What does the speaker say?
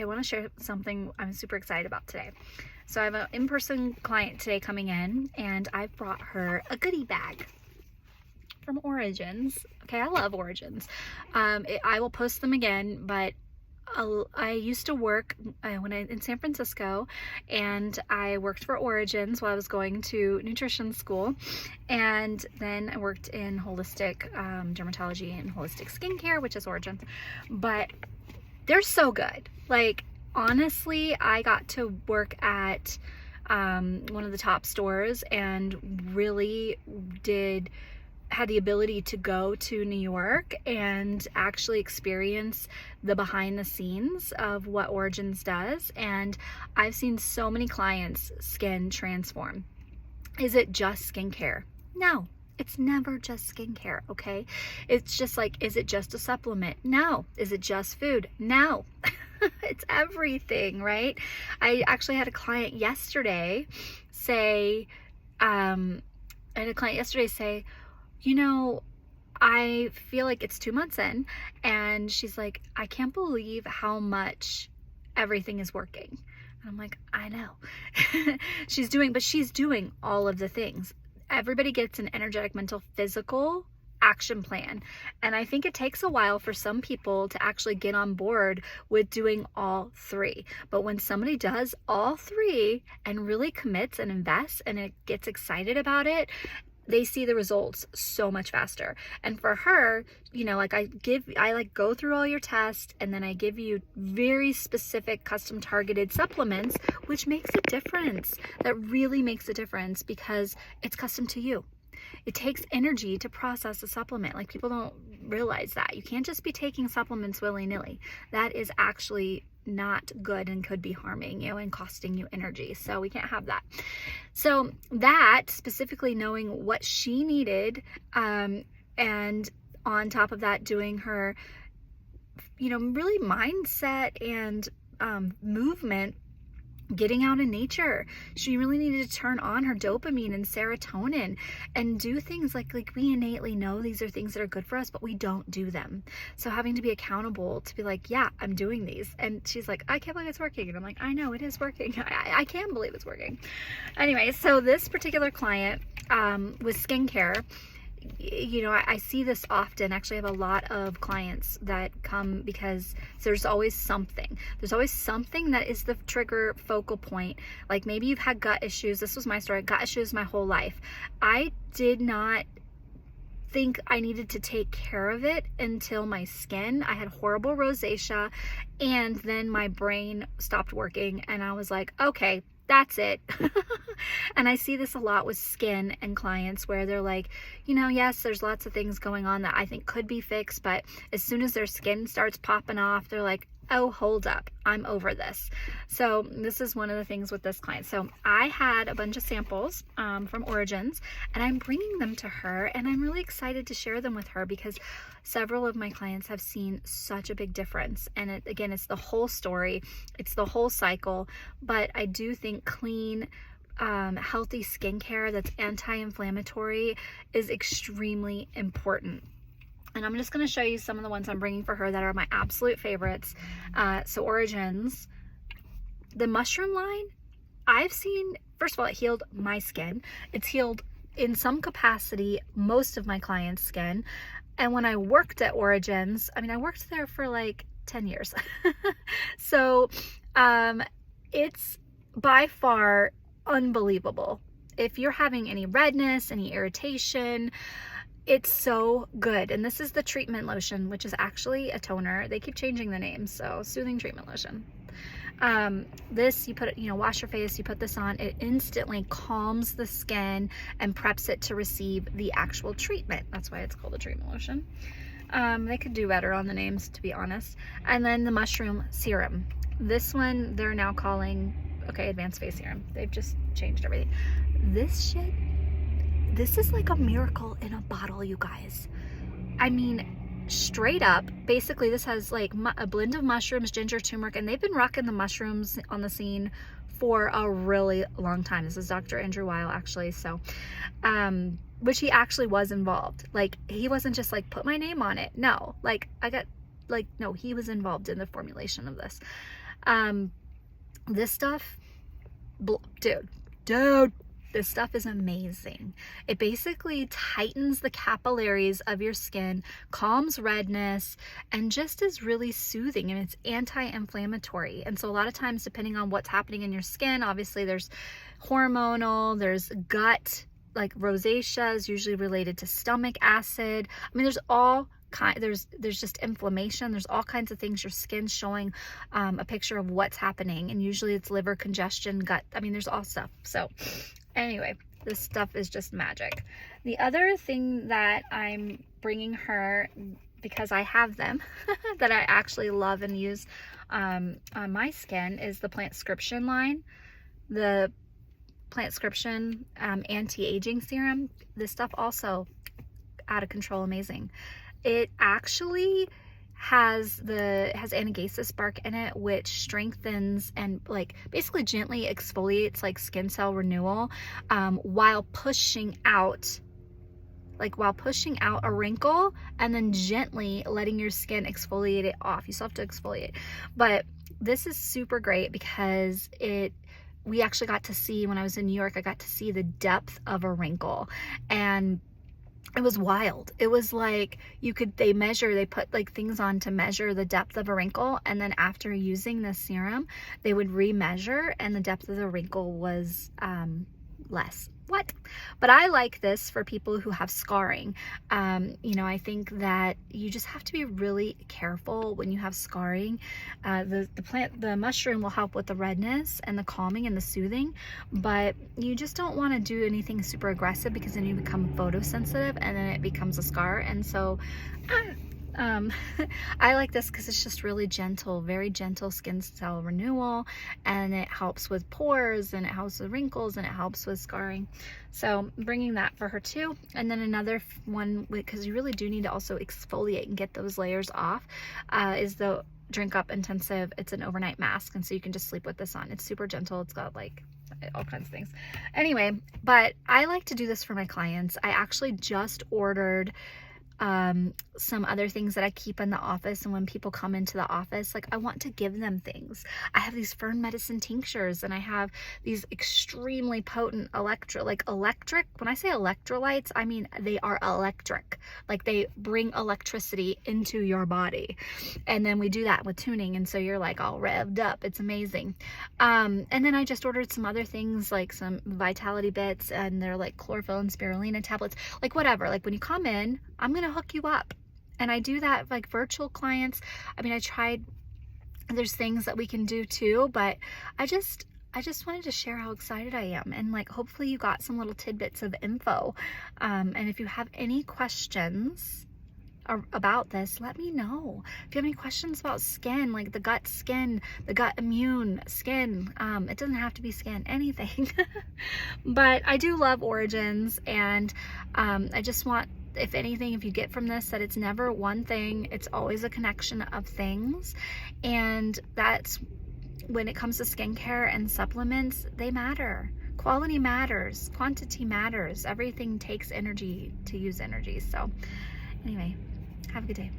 Okay, I want to share something I'm super excited about today. So I have an in-person client today coming in, and I've brought her a goodie bag from Origins. Okay, I love Origins. I will post them again, but I used to work in San Francisco, and I worked for Origins while I was going to nutrition school, and then I worked in holistic dermatology and holistic skincare, which is Origins. But they're so good. Like, honestly, I got to work at one of the top stores and really had the ability to go to New York and actually experience the behind the scenes of what Origins does. And I've seen so many clients' skin transform. Is it just skincare? No. It's never just skincare, okay? It's just like, is it just a supplement? No. Is it just food? No. It's everything, right? I actually had a client yesterday say, you know, I feel like it's 2 months in, and she's like, I can't believe how much everything is working. And I'm like, I know. She's doing all of the things. Everybody gets an energetic, mental, physical action plan. And I think it takes a while for some people to actually get on board with doing all three. But when somebody does all three and really commits and invests and it gets excited about it, they see the results so much faster. And for her, you know, like I go through all your tests, and then I give you very specific custom targeted supplements, which makes a difference. That really makes a difference because it's custom to you. It takes energy to process a supplement. Like, people don't realize that. You can't just be taking supplements willy-nilly. That is actually not good and could be harming you and costing you energy. So we can't have that. So that, specifically knowing what she needed, and on top of that, doing her, you know, really mindset and movement, getting out in nature. She really needed to turn on her dopamine and serotonin and do things like we innately know these are things that are good for us, but we don't do them. So having to be accountable to be like, yeah, I'm doing these. And she's like, I can't believe it's working. And I'm like, I know it is working. I can believe it's working. Anyway, so this particular client with skincare, you know, I see this often. Actually, I have a lot of clients that come because there's always something. There's always something that is the trigger focal point. Like, maybe you've had gut issues. This was my story. Gut issues my whole life. I did not think I needed to take care of it until my skin. I had horrible rosacea, and then my brain stopped working, and I was like, okay, that's it. And I see this a lot with skin and clients where they're like, you know, yes, there's lots of things going on that I think could be fixed, but as soon as their skin starts popping off, they're like, oh, hold up, I'm over this. So this is one of the things with this client. So I had a bunch of samples from Origins, and I'm bringing them to her, and I'm really excited to share them with her because several of my clients have seen such a big difference. And again, it's the whole story, it's the whole cycle, but I do think clean, healthy skincare that's anti-inflammatory is extremely important. And I'm just going to show you some of the ones I'm bringing for her that are my absolute favorites. So Origins, the mushroom line, I've seen, first of all, it healed my skin. It's healed in some capacity most of my clients' skin. And when I worked at Origins, I mean, I worked there for like 10 years. So it's by far unbelievable. If you're having any redness, any irritation, it's so good. And this is the treatment lotion, which is actually a toner. They keep changing the name, so soothing treatment lotion. This, you put it, you know, wash your face, you put this on, it instantly calms the skin and preps it to receive the actual treatment. That's why it's called a treatment lotion. They could do better on the names, to be honest. And then the mushroom serum. This one, they're now calling, okay, advanced face serum. They've just changed everything. This shit, this is like a miracle in a bottle, you guys. I mean, straight up, basically this has like a blend of mushrooms, ginger, turmeric, and they've been rocking the mushrooms on the scene for a really long time. This is Dr. Andrew Weil, actually. So, which he actually was involved. Like, he wasn't just like, put my name on it. No, like, no, he was involved in the formulation of this. This stuff, dude, this stuff is amazing. It basically tightens the capillaries of your skin, calms redness, and just is really soothing, and it's anti-inflammatory. And so a lot of times, depending on what's happening in your skin, obviously there's hormonal, there's gut, like rosacea is usually related to stomach acid. I mean, there's all there's just inflammation, there's all kinds of things your skin's showing a picture of what's happening, and usually it's liver congestion, gut, I mean, there's all stuff. So anyway, this stuff is just magic. The other thing that I'm bringing her, because I have them that I actually love and use on my skin, is the Plantscription line, the Plantscription anti-aging serum. This stuff also out of control amazing. It actually has anagasis bark in it, which strengthens and like basically gently exfoliates like skin cell renewal, while pushing out a wrinkle, and then gently letting your skin exfoliate it off. You still have to exfoliate, but this is super great because we actually got to see, when I was in New York, I got to see the depth of a wrinkle, and it was wild. It was like they put like things on to measure the depth of a wrinkle, and then after using this serum, they would remeasure, and the depth of the wrinkle was less. What? But I like this for people who have scarring. You know, I think that you just have to be really careful when you have scarring. The mushroom will help with the redness and the calming and the soothing, but you just don't want to do anything super aggressive, because then you become photosensitive and then it becomes a scar. And so I like this because it's just really gentle, very gentle skin cell renewal, and it helps with pores, and it helps with wrinkles, and it helps with scarring. So I'm bringing that for her too. And then another one, because you really do need to also exfoliate and get those layers off, is the Drink Up Intensive. It's an overnight mask, and so you can just sleep with this on. It's super gentle. It's got like all kinds of things. Anyway, but I like to do this for my clients. I actually just ordered some other things that I keep in the office, and when people come into the office, like, I want to give them things. I have these fern medicine tinctures, and I have these extremely potent electric, when I say electrolytes, I mean they are electric, like they bring electricity into your body. And then we do that with tuning, and so you're like all revved up. It's amazing. And then I just ordered some other things, like some Vitality Bits, and they're like chlorophyll and spirulina tablets, like whatever. Like when you come in, I'm gonna hook you up. And I do that like virtual clients. I mean, there's things that we can do too, but I just wanted to share how excited I am, and like hopefully you got some little tidbits of info. And if you have any questions about this, let me know. If you have any questions about skin, like the gut immune skin, it doesn't have to be skin, anything. But I do love Origins, and I just want, if anything, if you get from this, that it's never one thing, it's always a connection of things. And that's when it comes to skincare and supplements, they matter. Quality matters, quantity matters. Everything takes energy to use energy. So anyway, have a good day.